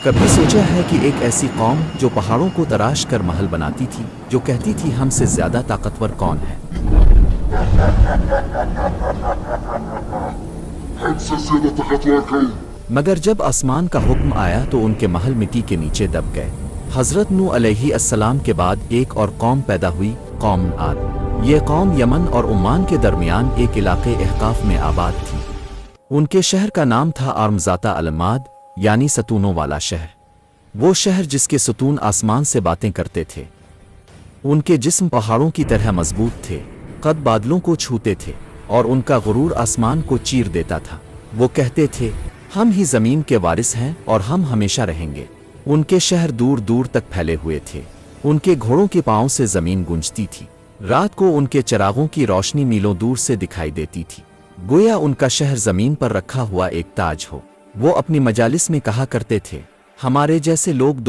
کبھی سوچا ہے کہ ایک ایسی قوم جو پہاڑوں کو تراش کر محل بناتی تھی، جو کہتی تھی ہم سے زیادہ طاقتور کون ہے؟ ہم سے زیادہ طاقتور کون؟ مگر جب آسمان کا حکم آیا تو ان کے محل مٹی کے نیچے دب گئے۔ حضرت نوح علیہ السلام کے بعد ایک اور قوم پیدا ہوئی، قوم عاد۔ یہ قوم یمن اور عمان کے درمیان ایک علاقے احقاف میں آباد تھی۔ ان کے شہر کا نام تھا آرمزاتہ الماد، یعنی ستونوں والا شہر۔ وہ شہر جس کے ستون آسمان سے باتیں کرتے تھے۔ ان کے جسم پہاڑوں کی طرح مضبوط تھے، قد بادلوں کو چھوتے تھے، اور ان کا غرور آسمان کو چیر دیتا تھا۔ وہ کہتے تھے ہم ہی زمین کے وارث ہیں اور ہم ہمیشہ رہیں گے۔ ان کے شہر دور دور تک پھیلے ہوئے تھے۔ ان کے گھوڑوں کے پاؤں سے زمین گونجتی تھی۔ رات کو ان کے چراغوں کی روشنی میلوں دور سے دکھائی دیتی تھی، گویا ان کا شہر زمین پر رکھا ہوا ایک تاج ہو۔ وہ اپنی مجالس میں کہا کرتے تھے ہمارے جیسے لوگ